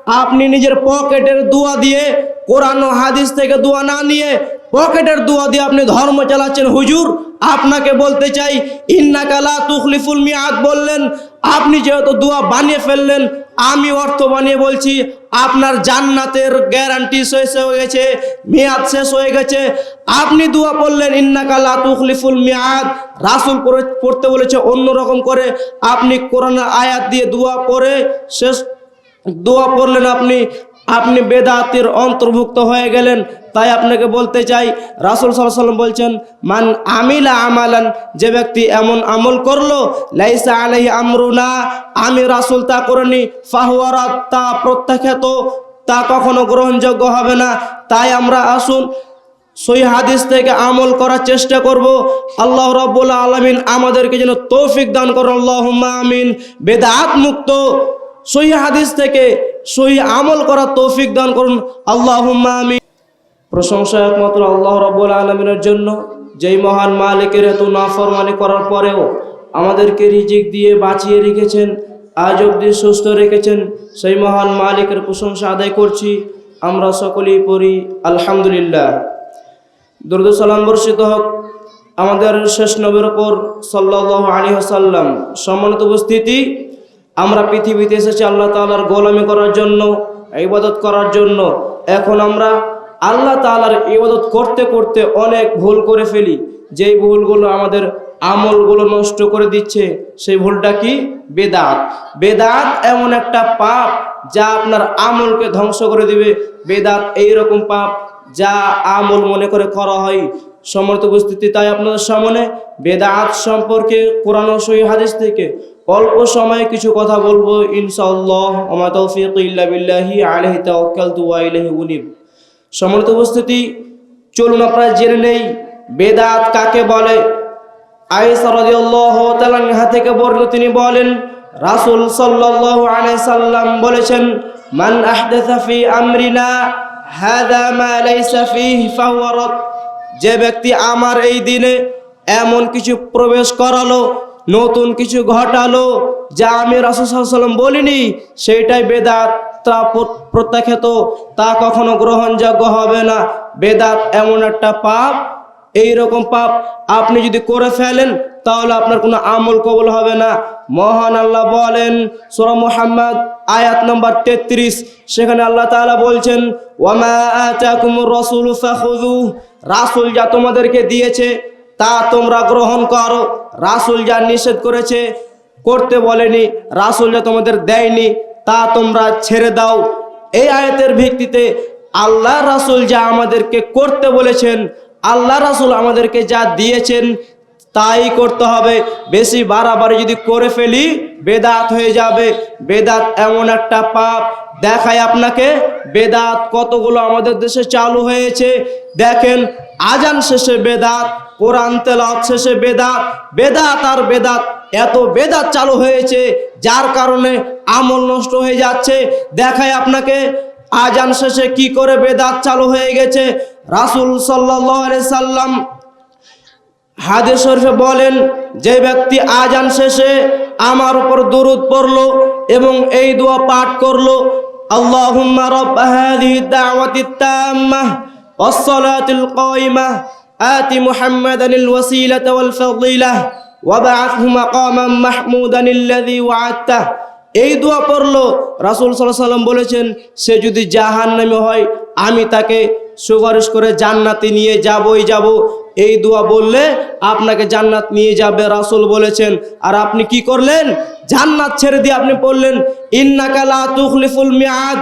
আপনি নিজের পকেটের দোয়া দিয়ে, কোরআন ও হাদিস থেকে দোয়া না নিয়ে পকেটের দোয়া দিয়ে আপনি ধর্ম চালাচ্ছেন। হুজুর, আপনাকে বলতে চাই, ইন্নাকা লা তুখলিফুল মিয়াদ বললেন, আপনি যেহেতু দোয়া বানিয়ে ফেললেন, আমি অর্থ বানিয়ে বলছি, আপনার জান্নাতের গ্যারান্টি শেষ হয়ে গেছে, মেয়াদ শেষ হয়ে গেছে। আপনি দোয়া পড়লেন ইন্নাকা লা তুখলিফুল মিয়াদ, রাসূল পড়তে বলেছে অন্যরকম করে, আপনি কোরআনের আয়াত দিয়ে দোয়া পড়ে শেষ দোয়া পড়লেন, আপনি বেদাতের অন্তর্ভুক্ত হয়ে গেলেন। তাই আপনাকে বলতে চাই, রাসূল সাল্লাল্লাহু আলাইহি ওয়াসাল্লাম বলছেন, মান আমিলা আমালান, যে ব্যক্তি এমন আমল করলো, লাইসা আলাইহি আমরুনা, আমি রাসূল তা করিনি, ফাহুয়া রাদ, তা প্রত্যাখ্যাত, তা কখনো গ্রহণযোগ্য হবে না। তাই আমরা আসুন সহিহ হাদিস থেকে আমল করার চেষ্টা করব। আল্লাহ রাব্বুল আলামিন আমাদেরকে যেন তৌফিক দান করেন, আল্লাহুম্মা আমিন। বেদাত মুক্ত সহিহ হাদিস থেকে সহিহ আমল করার তৌফিক দান করুন, আল্লাহুম্মা আমিন। প্রশংসা একমাত্র আল্লাহ রাব্বুল আলামিনের জন্য, যেই মহান মালিকের এত নাফরমানি করার পরেও আমাদেরকে রিজিক দিয়ে বাঁচিয়ে রেখেছেন, আজ অবধি সুস্থ রেখেছেন। সেই মহান মালিকের প্রশংসা আদায় করছি। আমরা সকলেই পড়ি আলহামদুলিল্লাহ। দরুদ সালাম বর্ষিত হোক আমাদের শেষ নবীর উপর সাল্লাল্লাহু আলাইহি ওয়াসাল্লাম। সম্মানিত উপস্থিতি, আমরা পৃথিবীতে এসেছি আল্লাহ তাআলার গোলামি করার জন্য, ইবাদত করার জন্য। এখন আমরা আল্লাহ তাআলার ইবাদত করতে করতে অনেক ভুল করে ফেলি, যেই ভুলগুলো আমাদের আমলগুলো নষ্ট করে দিচ্ছে। সেই ভুলটা কি? বেদাত। বেদাত এমন একটা পাপ যা আপনার আমলকে ধ্বংস করে দিবে। বেদাত এইরকম পাপ যা আমল মনে করে করা হয়। সম্মানিত উপস্থিতি, তাই আপনাদের সামনে বেদাত সম্পর্কে কোরআন ও সহিহ হাদিস থেকে অল্প সময়ে কিছু কথা বলবো ইনশাআল্লাহ। ওমা তাওফীক ইল্লা বিল্লাহি আলাইহি তাওয়াক্কালতু ওয়া ইলাইহি উনীব। সম্মানিত উপস্থিতি, চলুন আপনারা জেনে নেই বেদাত কাকে বলে। আয়েশা রাদিয়াল্লাহু তাআলা আনহা থেকে বর্ণিত, তিনি বলেন, রাসূল সাল্লাল্লাহু আলাইহি সাল্লাম বলেছেন, মান আহদাসা ফি আমরিনা হাযা মা লাইসা ফীহি ফাহুয়া রাদ, যে ব্যক্তি আমার এই দিনে এমন কিছু প্রবেশ করালো, নতুন কিছু ঘটালো যা আমি রাসূল সাল্লাল্লাহু আলাইহি সাল্লাম বলিনি, সেইটাই বেদাত, তা প্রত্যাখ্যাত, তা কখনো গ্রহণযোগ্য হবে না। বেদাত এমন একটা পাপ, এই রকম পাপ আপনি যদি করে ফেলেন তাহলে আপনার কোনো আমল কবুল হবে না। মহান আল্লাহ বলেন সূরা মুহাম্মদ আয়াত নম্বর 33, সেখানে আল্লাহ তাআলা বলছেন, ওয়ামা আতাকুমুর রাসূলু ফাখুযুহু, রাসূল যা তোমাদেরকে দিয়েছে তা তোমরা গ্রহণ করো। রাসূল যা নিষেধ করেছে, করতে বলেনি, রাসূল যা তোমাদের দেয়নি তা তোমরা ছেড়ে দাও। এই আয়াতের ভিত্তিতে আল্লাহ রাসূল যা আমাদেরকে করতে বলেছেন, আল্লাহ রাসূল আমাদেরকে যা দিয়েছেন তাই করতে হবে। বেশি বাড়াবাড়ি যদি করে ফেলি বেদাত হয়ে যাবে। বেদাত এমন একটা পাপ, দেখায় আপনাকে বেদাত কতগুলো আমাদের দেশে চালু হয়েছে। দেখেন, আজান শেষে বেদাত, কোরআন তেলাওয়াত শেষে বেদাত, বেদাত আর বেদাত, এত বেদাত চালু হয়েছে যার কারণে আমল নষ্ট হয়ে যাচ্ছে। দেখায় আপনাকে আজান শেষে কি করে বেদাত চালু হয়ে গেছে। রাসূল সাল্লাল্লাহু আলাইহি সাল্লাম হাদিস শরীফে বলেন, যে ব্যক্তি আজান শেষে আমার উপর দরুদ পড়লো এবং এই দোয়া পাঠ করলো, আল্লাহুম্মা রাব্বা হাযিহি দাওয়াতিত তাম্মাহ ওয়াস সালাতিল কায়িমাহ আতি মুহাম্মাদানিল ওয়াসিলাতা ওয়াল ফাদিলাহ ওয়া বা'আথহু মাকামান মাহমুদানিল্লাযী ওয়া'আদতাহ, এই দোয়া পড়লো, রাসূল সাল্লাল্লাহু আলাইহি সাল্লাম বলেছেন, সে যদি জাহান্নামী হয় আমি তাকে সুপারিশ করে জান্নাতে নিয়ে যাবই যাব। এই দোয়া বললে আপনাকে জান্নাত নিয়ে যাবে রাসূল বলেছেন। আর আপনি কি করলেন? জান্নাত ছেড়ে দিয়ে আপনি বললেন ইন্নাকা লা তুখলিফুল মিয়াদ,